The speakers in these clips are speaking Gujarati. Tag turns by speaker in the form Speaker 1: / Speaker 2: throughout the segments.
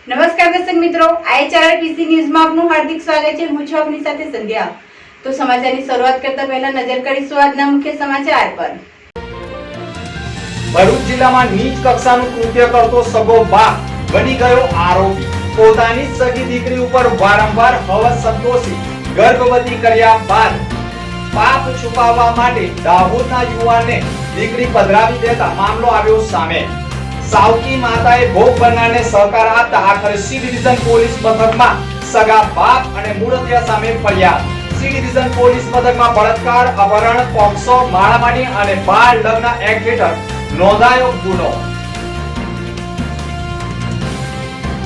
Speaker 1: નમસ્કાર દર્શક મિત્રો, IHRPC ન્યૂઝમાં આપનું હાર્દિક સ્વાગત છે। હું છું આપની સાથે સંધ્યા। તો સમાચારની શરૂઆત કરતા પહેલા નજર કરીશું આજના મુખ્ય સમાચાર પર।
Speaker 2: ભરૂચ જિલ્લામાં નીચ કક્ષાનું કૃત્ય કરતો સગો બાપ બની ગયો આરોપી। પોતાની સગી દીકરી ઉપર વારંવાર હવસ સંતોષી ગર્ભવતી કર્યા બાદ પાપ છુપાવવા માટે દાહોદના યુવાનને દીકરી પધરાવી દેતા મામલો આવ્યો સામે। સાવકી માતાએ ભોગ બનનારને સહકાર આપતા આખરે સી ડિવિઝન પોલીસ મથકમાં સગા બાપ અને મૂળતિયા સામે ફરિયાદ। સી ડિવિઝન પોલીસ મથકમાં બળાત્કાર, અપહરણ, પોક્સો, માળામારી અને બાળ લગ્ન એક્ટ હેઠળ નોંધાયો ગુનો।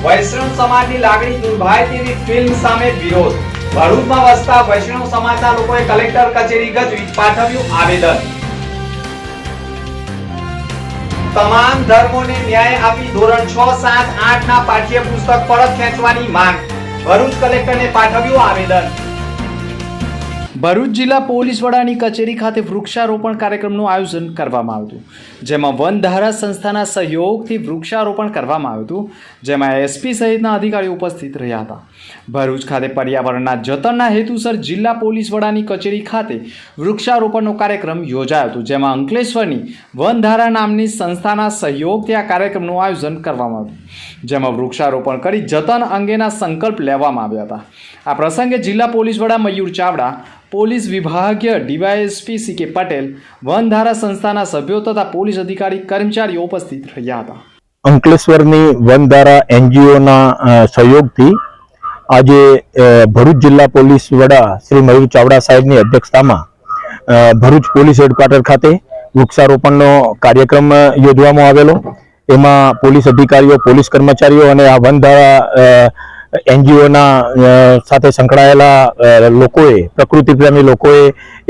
Speaker 2: વૈષ્ણવ સમાજની લાગણી દુર્ભાય તેવી ફિલ્મ સામે વિરોધ। ભરૂચમાં વસતા વૈષ્ણવ સમાજના લોકોએ કલેક્ટર કચેરી ગજવી પાઠવ્યું આવેદન। તમામ ધર્મોને ન્યાય આપી ધોરણ 6, 7, 8 ના પાઠ્યપુસ્તક પરત ખેંચવાની માંગ। ભરૂચ કલેક્ટરને પાઠવ્યું આવેદન। ભરૂચ જિલ્લા પોલીસ વડાની કચેરી ખાતે વૃક્ષારોપણ કાર્યક્રમનું આયોજન કરવામાં આવ્યું હતું, જેમાં વનધારા સંસ્થાના સહયોગથી વૃક્ષારોપણ કરવામાં આવ્યું હતું, જેમાં એસપી સહિતના અધિકારીઓ ઉપસ્થિત રહ્યા હતા। ભરૂચ ખાતે પર્યાવરણના જતનના હેતુસર જિલ્લા પોલીસ વડાની કચેરી ખાતે વૃક્ષારોપણનો કાર્યક્રમ યોજાયો હતો, જેમાં અંકલેશ્વરની વનધારા નામની સંસ્થાના સહયોગથી આ કાર્યક્રમનું આયોજન કરવામાં આવ્યું, જેમાં વૃક્ષારોપણ કરી જતન અંગેના સંકલ્પ લેવામાં આવ્યા હતા। આ પ્રસંગે જિલ્લા પોલીસ વડા મયુર ચાવડા, પોલીસ વિભાગીય ડીવાયએસપી CK પટેલ, વનધારા સંસ્થાના સભ્યો તથા પોલીસ અધિકારી કર્મચારીઓ ઉપસ્થિત રહ્યા હતા।
Speaker 3: અંકલેશ્વરની વનધારા NGOના સહયોગથી આજે ભરૂચ જિલ્લા પોલીસ વડા શ્રી મયુર ચાવડા સાહેબની અધ્યક્ષતામાં ભરૂચ પોલીસ હેડક્વાર્ટર ખાતે વૃક્ષારોપણનો કાર્યક્રમ યોજવામાં આવેલો। એમાં પોલીસ અધિકારીઓ, પોલીસ કર્મચારીઓ અને આ વનધારા NGOના સાથે સંકળાયેલા લોકોએ, પ્રકૃતિ પ્રેમી લોકોએ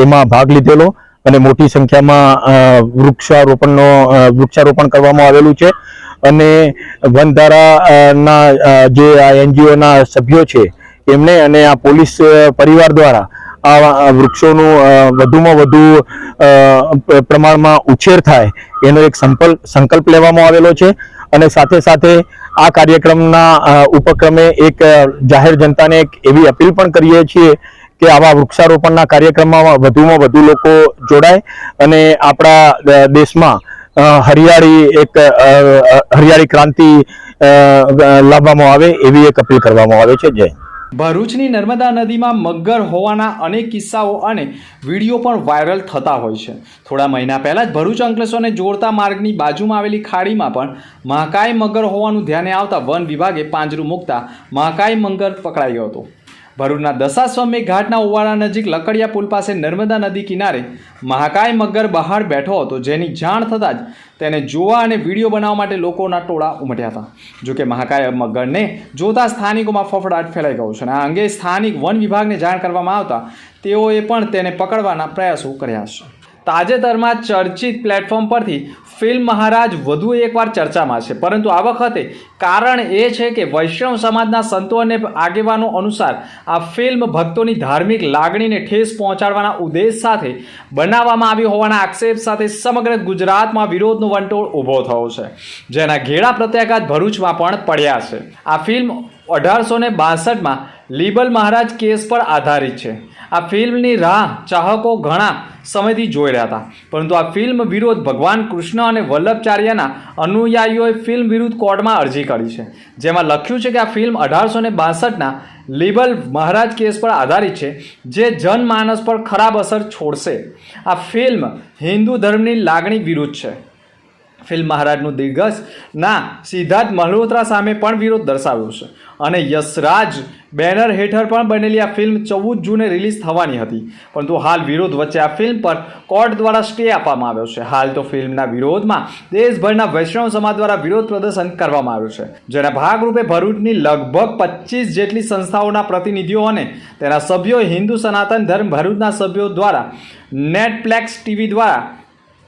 Speaker 3: એમાં ભાગ લીધેલો અને મોટી સંખ્યામાં વૃક્ષારોપણ કરવામાં આવેલું છે। અને વનધારાના જે આ NGOના સભ્યો છે એમને અને આ પોલીસ પરિવાર દ્વારા આ વૃક્ષોનું વધુમાં વધુ પ્રમાણમાં ઉછેર થાય એનો એક સંકલ્પ લેવામાં આવેલો છે। અને સાથે સાથે આ કાર્યક્રમના ઉપક્રમે એક જાહેર જનતાને એક એવી અપીલ પણ કરીએ છીએ કે આવા વૃક્ષારોપણના કાર્યક્રમમાં વધુમાં વધુ લોકો જોડાય અને આપણા દેશમાં હરિયાળી ક્રાંતિ લાવવામાં આવે એવી એક અપીલ કરવામાં આવે છે। જય
Speaker 2: ભરૂચની નર્મદા નદીમાં મગર હોવાના અનેક કિસ્સાઓ અને વિડીયો પણ વાયરલ થતા હોય છે। થોડા મહિના પહેલા જ ભરૂચ અંકલેશ્વરને જોડતા માર્ગની બાજુમાં આવેલી ખાડીમાં પણ મહાકાય મગર હોવાનું ધ્યાને આવતા વન વિભાગે પાંજરું મૂકતા મહાકાય મગર પકડાયો હતો। ભરૂચના દશાશ્વમેઘ ઘાટના ઓવાળા નજીક લકડિયા પુલ પાસે નર્મદા નદી કિનારે મહાકાય મગર બહાર બેઠો હતો, જેની જાણ થતાં જ તેને જોવા અને વિડીયો બનાવવા માટે લોકોના ટોળા ઉમટ્યા હતા। જોકે મહાકાય મગરને જોતા સ્થાનિકોમાં ફફડાટ ફેલાઈ ગયો છે અને આ અંગે સ્થાનિક વન વિભાગને જાણ કરવામાં આવતા તેઓએ પણ તેને પકડવાના પ્રયાસો કર્યા છે। તાજેતરમાં ચર્ચિત પ્લેટફોર્મ પરથી ફિલ્મ મહારાજ વધુ એકવાર ચર્ચામાં છે, પરંતુ આ વખતે કારણ એ છે કે વૈષ્ણવ સમાજના સંતો અને આગેવાનો અનુસાર આ ફિલ્મ ભક્તોની ધાર્મિક લાગણીને ઠેસ પહોંચાડવાના ઉદ્દેશ સાથે બનાવવામાં આવી હોવાના આક્ષેપ સાથે સમગ્ર ગુજરાતમાં વિરોધનો વંટોળ ઊભો થયો છે, જેના ઘેરા પ્રત્યાઘાત ભરૂચમાં પણ પડ્યા છે। આ ફિલ્મ 1862માં લીબલ મહારાજ કેસ પર આધારિત છે। આ ફિલ્મની રાહ ચાહકો ઘણા સમયથી જોઈ રહ્યા હતા, પરંતુ આ ફિલ્મ વિરુદ્ધ ભગવાન કૃષ્ણ અને વલ્લભાચાર્યના અનુયાયીઓએ ફિલ્મ વિરુદ્ધ કોર્ટમાં અરજી કરી છે, જેમાં લખ્યું છે કે આ ફિલ્મ 1862ના લીબલ મહારાજ કેસ પર આધારિત છે, જે જનમાનસ પર ખરાબ અસર છોડશે। આ ફિલ્મ હિન્દુ ધર્મની લાગણી વિરુદ્ધ છે। ફિલ્મ મહારાજનું દિગ્ગજના સિદ્ધાર્થ મલ્હોત્રા સામે પણ વિરોધ દર્શાવ્યો છે અને યશરાજ બેનર હેઠળ પણ બનેલી આ ફિલ્મ 14 જૂને રિલીઝ થવાની હતી, પરંતુ હાલ વિરોધ વચ્ચે આ ફિલ્મ પર કોર્ટ દ્વારા સ્ટે આપવામાં આવ્યો છે। હાલ તો ફિલ્મના વિરોધમાં દેશભરના વૈષ્ણવ સમાજ દ્વારા વિરોધ પ્રદર્શન કરવામાં આવ્યું છે, જેના ભાગરૂપે ભરૂચની લગભગ 25 જેટલી સંસ્થાઓના પ્રતિનિધિઓ અને તેના સભ્યો, હિન્દુ સનાતન ધર્મ ભરૂચના સભ્યો દ્વારા નેટફ્લિક્સ TV દ્વારા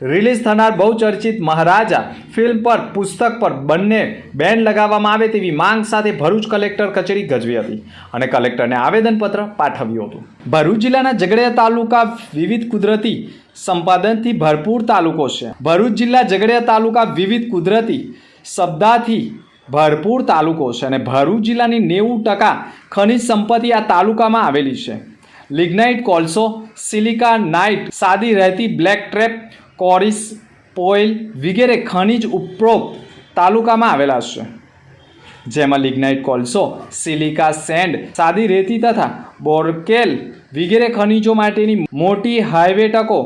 Speaker 2: રિલીઝ થનાર બહુચર્ચિત મહારાજા ફિલ્મ પર પુસ્તક પર બંને બેન લગાવવામાં આવે તેવી માંગ સાથે ભરૂચ કલેક્ટર કચેરી ગજવી હતી અને કલેક્ટરને આવેદનપત્ર પાઠવ્યું હતું। ભરૂચ જિલ્લાના ઝઘડિયા તાલુકા વિવિધ કુદરતી સંપાદનથી ભરપૂર તાલુકો છે। ભરૂચ જિલ્લા ઝઘડિયા તાલુકા વિવિધ કુદરતી સંપદાથી ભરપૂર તાલુકો છે અને ભરૂચ જિલ્લાની 90% ખનિજ સંપત્તિ આ તાલુકામાં આવેલી છે. લિગ્નાઇટ, કોલસો, સિલિકા, નાઇટ, સાદી રહેતી, બ્લેક ટ્રેપ, કોરિસ, પોઇલ વગેરે ખનિજ ઉપરોક્ત તાલુકામાં આવેલા છે, જેમાં લિગ્નાઇટ, કોલસો, સિલિકા, સેન્ડ, સાદી રેતી તથા બોરકેલ વગેરે ખનિજો માટેની મોટી હાઈવે તકો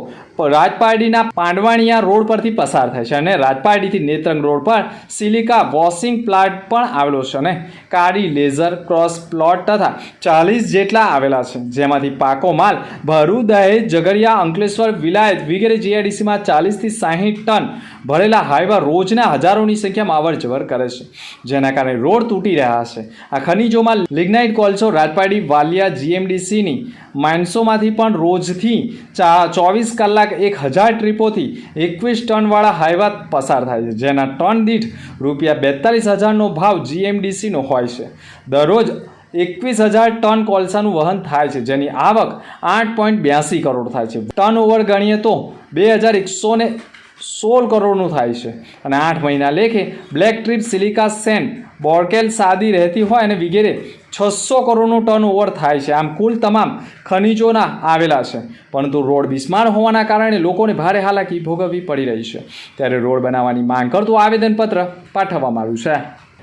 Speaker 2: રાજપારડીના પાંડવાણીયા રોડ પરથી પસાર થાય છે અને રાજપારડીથી નેત્રંગ રોડ પર સિલિકા વોશિંગ પ્લાન્ટ પણ આવેલો છે અને કાળી લેઝર ક્રોસ પ્લોટ તથા 40 જેટલા આવેલા છે, જેમાંથી પાકો માલ ભરૂચ, દહેજ, ઝઘડિયા, અંકલેશ્વર, વિલાયત વગેરે જીઆઈડીસીમાં 40થી 60 ટન ભરેલા હાઈવા રોજના હજારોની સંખ્યામાં અવર જવર કરે છે, જેના કારણે રોડ તૂટી રહ્યા છે. આ ખનિજોમાં લિગ્નાઇટ, કોલસો રાજપારડી, વાલિયા, જીએમડીસીની માણસોમાંથી પણ રોજથી 24 કલાક 1000 ટ્રીપોથી 21 ટનવાળા હાઈવા પસાર થાય છે, જેના ટન દીઠ ₹42,000નો ભાવ જીએમડીસીનો હોય છે. દરરોજ 21,000 ટન કોલસાનું વહન થાય છે, જેની આવક 8.82 કરોડ થાય છે. ટર્ન ઓવર ગણીએ તો 2116 કરોડનું થાય છે અને 8 મહિના લેખે બ્લેક ટ્રીપ, સિલિકા, સેન્ડ, બોરકેલ, સાદી રહેતી હોય અને વગેરે 600 કરોડનું ટર્ન ઓવર થાય છે. આમ કુલ તમામ ખનિજોના આવેલા છે, પરંતુ રોડ બિસ્માર હોવાના કારણે લોકોને ભારે હાલાકી ભોગવવી પડી રહી છે. ત્યારે રોડ બનાવવાની માંગ કરતું આવેદનપત્ર પાઠવવામાં આવ્યું છે.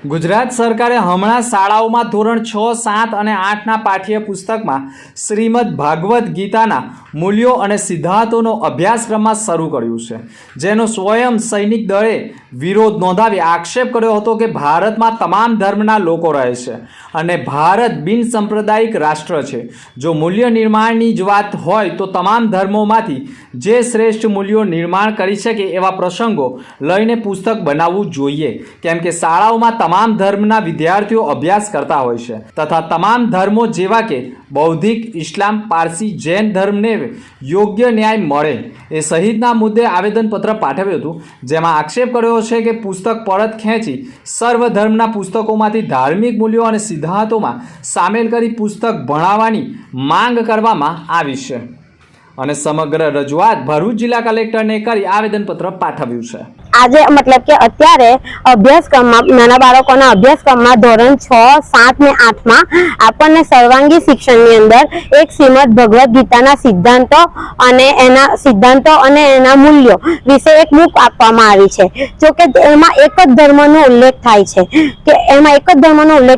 Speaker 2: ગુજરાત સરકારે હમણાં શાળાઓમાં ધોરણ 6, 7 અને 8ના પાઠ્યપુસ્તકમાં શ્રીમદ ભાગવદ્ ગીતાના મૂલ્યો અને સિદ્ધાંતોનો અભ્યાસક્રમમાં શરૂ કર્યું છે, જેનો સ્વયં સૈનિક દળે વિરોધ નોંધાવી આક્ષેપ કર્યો હતો કે ભારતમાં તમામ ધર્મના લોકો રહે છે અને ભારત બિન સાંપ્રદાયિક રાષ્ટ્ર છે. જો મૂલ્ય નિર્માણની જ વાત હોય તો તમામ ધર્મોમાંથી જે શ્રેષ્ઠ મૂલ્યો નિર્માણ કરી શકે એવા પ્રસંગો લઈને પુસ્તક બનાવવું જોઈએ, કેમ કે શાળાઓમાં તમામ ધર્મના વિદ્યાર્થીઓ અભ્યાસ કરતા હોય છે તથા તમામ ધર્મો જેવા કે બૌદ્ધિક, ઇસ્લામ, પારસી, જૈન ધર્મને યોગ્ય ન્યાય મળે એ સહિતના મુદ્દે આવેદનપત્ર પાઠવ્યું હતું, જેમાં આક્ષેપ કર્યો છે કે પુસ્તક પરત ખેંચી સર્વ ધર્મના પુસ્તકોમાંથી ધાર્મિક મૂલ્યો અને સિદ્ધાંતોમાં સામેલ કરી પુસ્તક ભણાવવાની માંગ કરવામાં આવી છે અને સમગ્ર રજૂઆત ભરૂચ જિલ્લા કલેક્ટરને કરી આવેદનપત્ર પાઠવ્યું છે.
Speaker 4: આજે મતલબ કે અત્યારે અભ્યાસક્રમમાં નાના બાળકોના અભ્યાસક્રમમાં ધોરણ 6, 7 ને 8માં આપણને સર્વાંગી શિક્ષણની અંદર એક શ્રીમદ ભગવદ્ ગીતાના સિદ્ધાંતો અને એના મૂલ્યો વિશે એક બુક આપવામાં આવી છે. જો કે એમાં એક જ ધર્મનો ઉલ્લેખ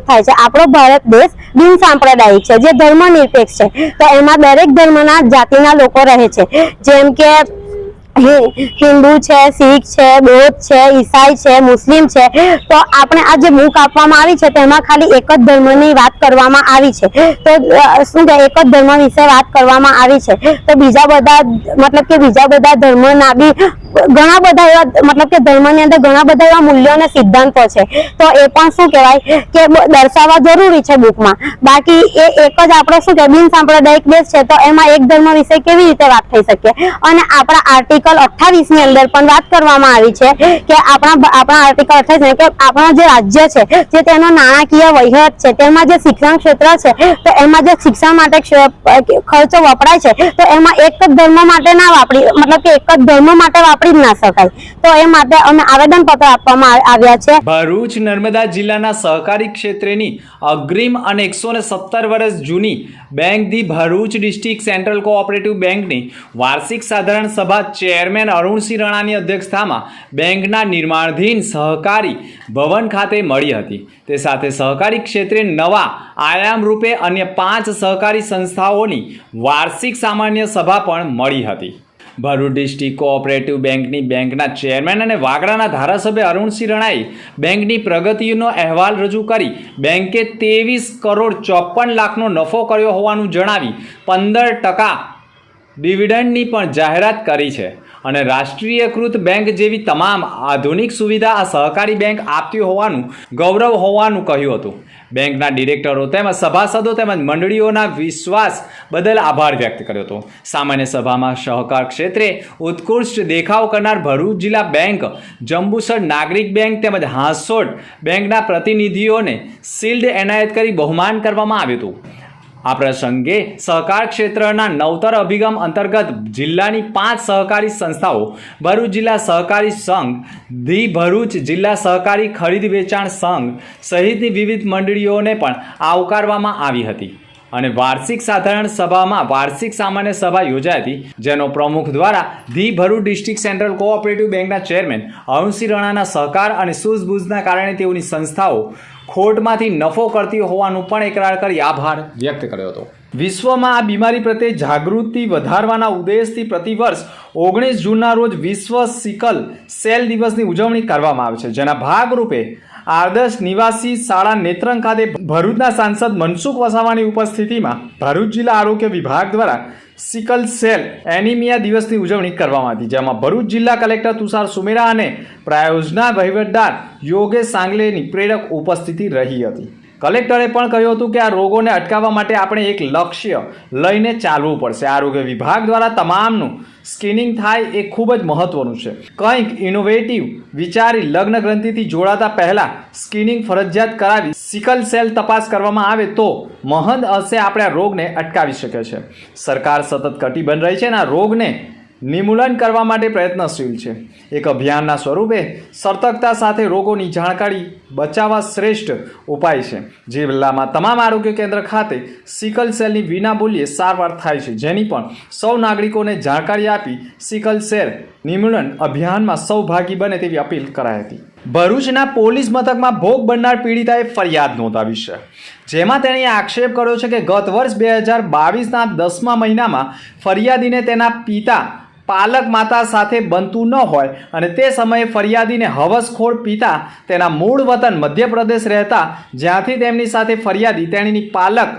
Speaker 4: થાય છે આપણો ભારત દેશ બિન સાંપ્રદાયિક છે, જે ધર્મનિરપેક્ષ છે. તો એમાં દરેક ધર્મના જાતિના લોકો રહે છે, જેમ કે હિન્દુ છે, શીખ છે, બૌદ્ધ છે, ઈસાઈ છે, મુસ્લિમ છે. તો આપણે આ જે બુક આપવામાં આવી છે તેમાં ખાલી એક જ ધર્મની વાત કરવામાં આવી છે. તો શું કે એક જ ધર્મ વિશે વાત કરવામાં આવી છે. તો બીજા બધા ધર્મના બી ઘણા બધા એવા મતલબ કે ધર્મની અંદર ઘણા બધા એવા મૂલ્યો અને સિદ્ધાંતો છે. તો એ પણ શું કહેવાય કે દર્શાવવા જરૂરી છે બુકમાં. બાકી એ એક જ આપણો શું કે બિન સાંપ્રદાયિક દેશ છે, તો એમાં એક ધર્મ વિશે કેવી રીતે વાત થઈ શકે. અને આપણા આર્ટિકલ 28 ની અંદર પણ વાત કરવામાં આવી છે કે આપણા આર્ટિકલ 28 કે આપણો જે રાજ્ય છે, જે તેનો નાણાકીય વહીવટ છે, તેમાં જે શિક્ષણ ક્ષેત્ર છે, તો એમાં જે શિક્ષણ માટે ખર્ચો વપરાય છે, તો એમાં એક જ ધર્મ માટે ના વાપરી મતલબ કે એક જ ધર્મ માટે વાપરી જ ના શકાય. તો એ માટે અમે આવેદનપત્ર આપવામાં આવ્યા છે.
Speaker 2: ભરૂચ નર્મદા જિલ્લાના સહકારી ક્ષેત્રની અગ્રીમ અને 117 વર્ષ જૂની bank the Bharuch district central cooperative બેંકની વાર્ષિક સાધારણ સભા ચેરમેન અરુણસિંહ રાણાની અધ્યક્ષતામાં બેંકના નિર્માણાધીન સહકારી ભવન ખાતે મળી હતી. તે સાથે સહકારી ક્ષેત્રે નવા આયામ રૂપે અન્ય 5 સહકારી સંસ્થાઓની વાર્ષિક સામાન્ય સભા પણ મળી હતી. ભરૂચ ડિસ્ટ્રિક્ટ કોઓપરેટિવ બેંકના ચેરમેન અને વાગડાના ધારાસભ્ય અરુણસિંહ રાણાએ બેંકની પ્રગતિનો અહેવાલ રજૂ કરી બેંકે 23,54,00,000નો નફો કર્યો હોવાનું જણાવી 15% ડિવિડન્ડની પણ જાહેરાત કરી છે અને રાષ્ટ્રીયકૃત બેંક જેવી તમામ આધુનિક સુવિધા આ સહકારી બેંક આપતી હોવાનું ગૌરવ હોવાનું કહ્યું હતું. બેંકના ડિરેક્ટરો તેમજ સભાસદો તેમજ મંડળીઓના વિશ્વાસ બદલ આભાર વ્યક્ત કર્યો હતો. સામાન્ય સભામાં સહકાર ક્ષેત્રે ઉત્કૃષ્ટ દેખાવ કરનાર ભરૂચ જિલ્લા બેંક, જંબુસર નાગરિક બેંક તેમજ હાંસોટ બેંકના પ્રતિનિધિઓને શિલ્ડ એનાયત કરી બહુમાન કરવામાં આવ્યું હતું. આ પ્રસંગે સહકાર ક્ષેત્રના નવતર અભિગમ અંતર્ગત જિલ્લાની 5 સહકારી સંસ્થાઓ, ભરૂચ જિલ્લા સહકારી સંઘ, ધી ભરૂચ જિલ્લા સહકારી ખરીદ વેચાણ સંઘ સહિતની વિવિધ મંડળીઓને પણ આવકારવામાં આવી હતી અને વાર્ષિક સાધારણ સભામાં વાર્ષિક સામાન્ય સભા યોજાઈ હતી, જેનો પ્રમુખ દ્વારા the Bharuch district central cooperative બેંકના ચેરમેન અરુણસિંહ રણાના સહકાર અને સૂઝબૂઝના કારણે તેઓની સંસ્થાઓ ખોટમાંથી નફો કરતી હોવાનું પણ એકરાર કરી આભાર વ્યક્ત કર્યો હતો. વિશ્વમાં આ બીમારી પ્રત્યે જાગૃતિ વધારવાના ઉદ્દેશથી પ્રતિવર્ષ 19 જૂનના રોજ વિશ્વ સિકલ સેલ દિવસની ઉજવણી કરવામાં આવે છે, જેના ભાગરૂપે આદર્શ નિવાસી શાળા નેત્રંગ ખાતે ભરૂચના સાંસદ મનસુખ વસાવાની ઉપસ્થિતિમાં ભરૂચ જિલ્લા આરોગ્ય વિભાગ દ્વારા સિકલ સેલ એનિમિયા દિવસની ઉજવણી કરવામાં હતી, જેમાં ભરૂચ જિલ્લા કલેક્ટર તુષાર સુમેરા અને પ્રાયોજના વહીવટદાર યોગેશ સાંગલેની પ્રેરક ઉપસ્થિતિ રહી હતી. કલેક્ટરે પણ કહ્યું હતું કે આ રોગોને અટકાવવા માટે આપણે એક લક્ષ્ય લઈને ચાલવું પડશે. આરોગ્ય વિભાગ દ્વારા તમામનું સ્ક્રીનિંગ થાય એ ખૂબ જ મહત્વનું છે. કંઈક ઇનોવેટિવ વિચારી લગ્ન ગ્રંથિથી જોડાતા પહેલાં સ્ક્રીનિંગ ફરજિયાત કરાવી સિકલ સેલ તપાસ કરવામાં આવે તો મહદ અંશે આપણે આ રોગને અટકાવી શકે છે. સરકાર સતત કટિબદ્ધ રહી છે અને આ રોગને નિર્મૂલન કરવા માટે પ્રયત્નશીલ છે. એક અભિયાનના સ્વરૂપે સતર્કતા સાથે રોગોની જાણકારી બચાવવા શ્રેષ્ઠ ઉપાય છે. જિલ્લામાં તમામ આરોગ્ય કેન્દ્ર ખાતે સિકલ સેલની વિનામૂલ્યે સારવાર થાય છે, જેની પણ સૌ નાગરિકોને જાણકારી આપી સિકલ સેલ નિર્મૂલન અભિયાનમાં સૌભાગી બને તેવી અપીલ કરાઈ હતી. ભરૂચના પોલીસ મથકમાં ભોગ બનનાર પીડિતાએ ફરિયાદ નોંધાવી છે, જેમાં તેણે આક્ષેપ કર્યો છે કે ગત વર્ષ 2022ના 10મા મહિનામાં ફરિયાદીને તેના પિતા પાલક માતા સાથે બનતું ન હોય અને તે સમયે ફરિયાદીને હવસખોર પિતા તેના મૂળ વતન મધ્યપ્રદેશ રહેતા, જ્યાંથી તેમની સાથે ફરિયાદી તેણીની પાલક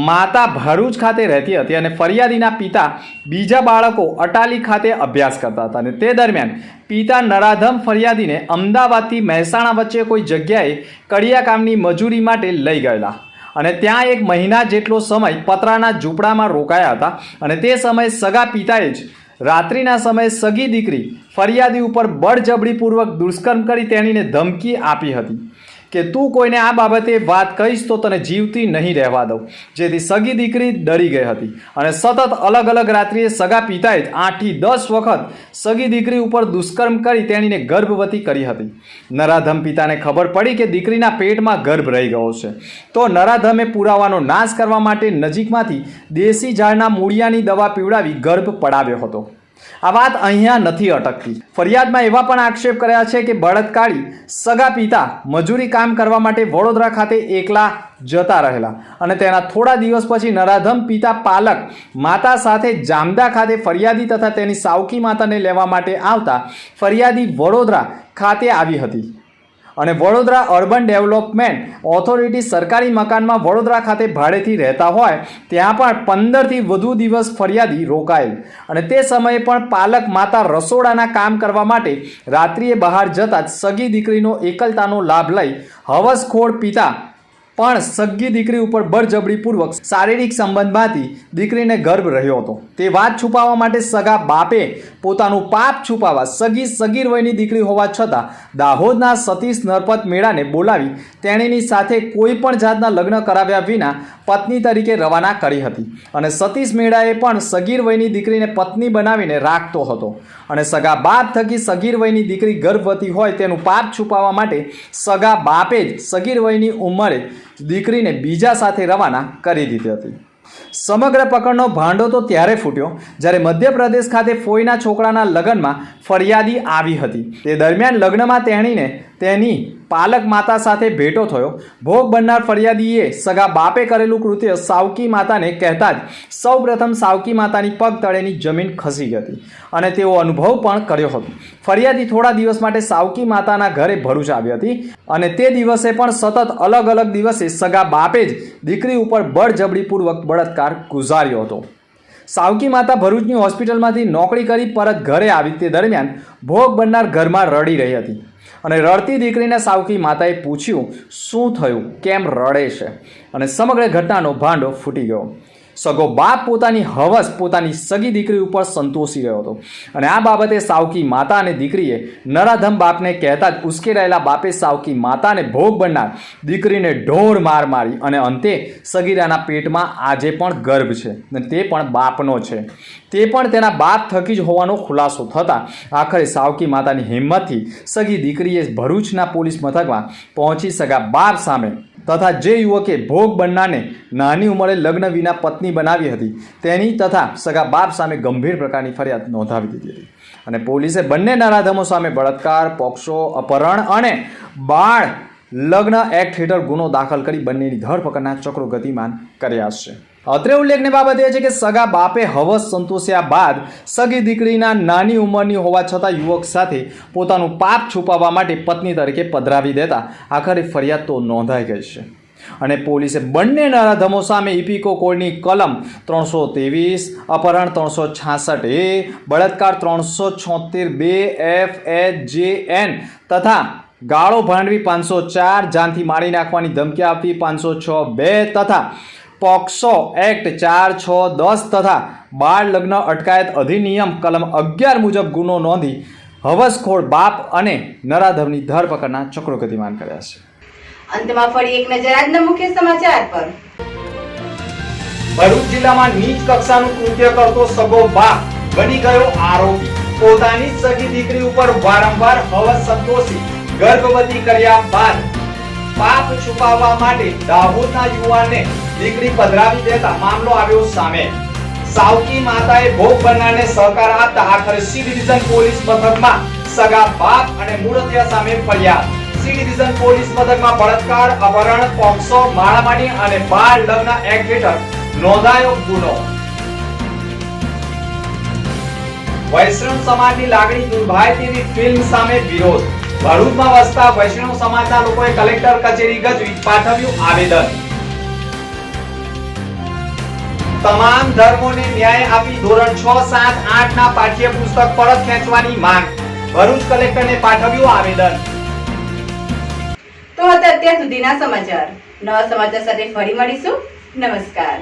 Speaker 2: માતા ભરૂચ ખાતે રહેતી હતી અને ફરિયાદીના પિતા બીજા બાળકો અટાલી ખાતે અભ્યાસ કરતા હતા અને તે દરમિયાન પિતા નરાધમ ફરિયાદીને અમદાવાદથી મહેસાણા વચ્ચે કોઈ જગ્યાએ કડિયા કામની મજૂરી માટે લઈ ગયેલા અને ત્યાં 1 મહિના જેટલો સમય પતરાના ઝૂંપડામાં રોકાયા હતા અને તે સમયે સગા પિતાએ જ રાત્રિના સમયે સગી દીકરી ફરિયાદી ઉપર બળજબરીપૂર્વક દુષ્કર્મ કરી તેણીને ધમકી આપી હતી કે તું કોઈને આ બાબતે વાત કહીશ તો તને જીવતી નહીં રહેવા દઉં, જેથી સગી દીકરી ડરી ગઈ હતી અને સતત અલગ અલગ રાત્રિએ સગા પિતાએ 8થી 10 વખત સગી દીકરી ઉપર દુષ્કર્મ કરી તેણીને ગર્ભવતી કરી હતી. નરાધમ પિતાને ખબર પડી કે દીકરીના પેટમાં ગર્ભ રહી ગયો છે તો નરાધમે પુરાવાનો નાશ કરવા માટે નજીકમાંથી દેશી ઝાડના મૂળિયાની દવા પીવડાવી ગર્ભ પડાવ્યો હતો. આ વાત અહીંયા નથી અટકતી. ફરિયાદમાં એવા પણ આક્ષેપ કર્યા છે કે બળાત્કારી સગા પિતા મજૂરી કામ કરવા માટે વડોદરા ખાતે એકલા જતા રહેલા અને તેના થોડા દિવસ પછી નરાધમ પિતા પાલક માતા સાથે જામદા ખાતે ફરિયાદી તથા તેની સાવકી માતાને લેવા માટે આવતા ફરિયાદી વડોદરા ખાતે આવી હતી અને વડોદરા અર્બન ડેવલપમેન્ટ ઓથોરિટી સરકારી મકાનમાં વડોદરા ખાતે ભાડેથી રહેતા હોય ત્યાં પણ 15થી વધુ દિવસ ફરિયાદી રોકાયેલ અને તે સમયે પણ પાલક માતા રસોડાના કામ કરવા માટે રાત્રિએ બહાર જતા જ સગી દીકરીનો એકલતાનો લાભ લઈ હવસખોર પિતા પણ સગી દીકરી ઉપર બળજબરીપૂર્વક શારીરિક સંબંધમાંથી દીકરીને ગર્ભ રહ્યો હતો. તે વાત છુપાવવા માટે સગા બાપે પોતાનું પાપ છુપાવવા સગીર વયની દીકરી હોવા છતાં દાહોદના સતીશ નરપત મેળાને બોલાવી તેણીની સાથે કોઈ પણ જાતના લગ્ન કરાવ્યા વિના પત્ની તરીકે રવાના કરી હતી અને સતીશ મેળાએ પણ સગીર વયની દીકરીને પત્ની બનાવીને રાખતો હતો અને સગા બાપ થકી સગીર વયની દીકરી ગર્ભવતી હોય તેનું પાપ છુપાવવા માટે સગા બાપે જ સગીર વયની ઉંમરે દીકરીને બીજા સાથે રવાના કરી દીધી હતી. સમગ્ર પકડનો ભાંડો તો ત્યારે ફૂટ્યો જ્યારે મધ્યપ્રદેશ ખાતે ફોઈના છોકરાના લગ્નમાં ફરિયાદી આવી હતી. તે દરમિયાન લગ્નમાં તેણીને તેની પાલક માતા સાથે ભેટો થયો. ભોગ બનનાર ફરિયાદીએ સગા બાપે કરેલું કૃત્ય સાવકી માતાને કહેતા જ સૌપ્રથમ સાવકી માતાની પગ તળેની જમીન ખસી ગઈ હતી અને તેઓ અનુભવ પણ કર્યો હતો. ફરિયાદી થોડા દિવસ માટે સાવકી માતાના ઘરે ભરૂચ આવી હતી અને તે દિવસે પણ સતત અલગ અલગ દિવસે સગા બાપે જ દીકરી ઉપર બળજબરીપૂર્વક બળાત્કાર ગુજાર્યો હતો. સાવકી માતા ભરૂચની હોસ્પિટલમાંથી નોકરી કરી પરત ઘરે આવી તે દરમિયાન ભોગ બનનાર ઘરમાં રડી રહી હતી અને રડતી દીકરીને સાવકી માતાએ પૂછ્યું શું થયું, કેમ રડે છે અને સમગ્ર ઘટનાનો ભાંડો ફૂટી ગયો. સગો બાપ પોતાની હવસ પોતાની સગી દીકરી ઉપર સંતોષી રહ્યો હતો અને આ બાબતે સાવકી માતા અને દીકરીએ નરાધમ બાપને કહેતા જ ઉશ્કેરાયેલા બાપે સાવકી માતાને ભોગ બનનાર દીકરીને ઢોર માર મારી અને અંતે સગીરાના પેટમાં આજે પણ ગર્ભ છે અને તે પણ બાપનો છે, તે પણ તેના બાપ થકી જ હોવાનો ખુલાસો થતાં આખરે સાવકી માતાની હિંમતથી સગી દીકરીએ ભરૂચના પોલીસ મથકમાં પહોંચી સગા બાપ સામે તથા જે યુવકે ભોગ બનનારને નાની ઉંમરે લગ્ન વિના પત્ની બનાવી હતી તેની તથા સગા બાપ સામે ગંભીર પ્રકારની ફરિયાદ નોંધાવી દીધી હતી અને પોલીસે બંને નરાધમો સામે બળાત્કાર, પોક્સો, અપહરણ અને બાળ લગ્ન એક્ટ હેઠળ ગુનો દાખલ કરી બંનેની ધરપકડના ચક્રો ગતિમાન કર્યા છે. અત્રે ઉલ્લેખની બાબત એ છે કે સગા બાપે હવસ સંતોષ્યા બાદ સગી દીકરીના નાની ઉંમરની હોવા છતાં યુવક સાથે પોતાનું પાપ છુપાવવા માટે પત્ની તરીકે પધરાવી દેતા આખરે ફરિયાદ તો નોંધાઈ ગઈ છે અને પોલીસે બંને નરાધમો સામે ઇપીકો કોડની કલમ 323, અપહરણ 366A, બળાત્કાર 376 FHJN તથા ગાળો ભાંડવી 504, જાનથી મારી નાખવાની ધમકી આપવી 506(2) તથા પોક્સો એક્ટ 4, 6, 10 તથા બાળ લગ્ન અટકાયત અધિનિયમ કલમ 11 મુજબ ગુનો નોંધી હવસખોર બાપ અને નરાધમની ધરપકડના ચક્રો ગતિમાન કર્યા છે.
Speaker 1: અંતમાં ફરી એક નજર આજના મુખ્ય સમાચાર પર.
Speaker 2: ભરૂચ જિલ્લામાં નીચ કક્ષાનું કૃત્ય કરતો સગો બાપ બની ગયો આરોપી. પોતાની સગી દીકરી ઉપર વારંવાર હવસ સંતોષી ગર્ભવતી કર્યા બાદ પાપ છુપાવવા માટે દાહોદના યુવાનને દીકરી પધરાવી દેતા મામલો આવ્યો સામે. સાવકી માતાએ ભોગ બનનારને સહકાર આપતા આખરે સી ડિવિઝન પોલીસ મથકમાં સગા બાપ અને મૂળતિયા સામે ફરિયાદ. સી ડિવિઝન પોલીસ મથકમાં બળાત્કાર, અપહરણ, પોક્સો, માળામારી અને બાળ લગ્ન એક્ટ હેઠળ નોંધાયો ગુનો. વૈષ્ણવ સમાજની લાગણી દુર્ભાય તેવી ફિલ્મ સામે વિરોધ. ભરૂચમાં વસતા વૈષ્ણવ સમાજના લોકોએ કલેક્ટર કચેરી ગજવી પાઠવ્યું આવેદન. તમામ ધર્મોને ન્યાય આપી ધોરણ 6, 7, 8 ના પાઠ્યપુસ્તક પરત ખેંચવાની માંગ. ભરૂચ કલેક્ટરને પાઠવ્યું આવેદન.
Speaker 1: તો હતા અત્યાર સુધીના સમાચાર. નવા સમાચાર સાથે ફરી મળીશું. નમસ્કાર.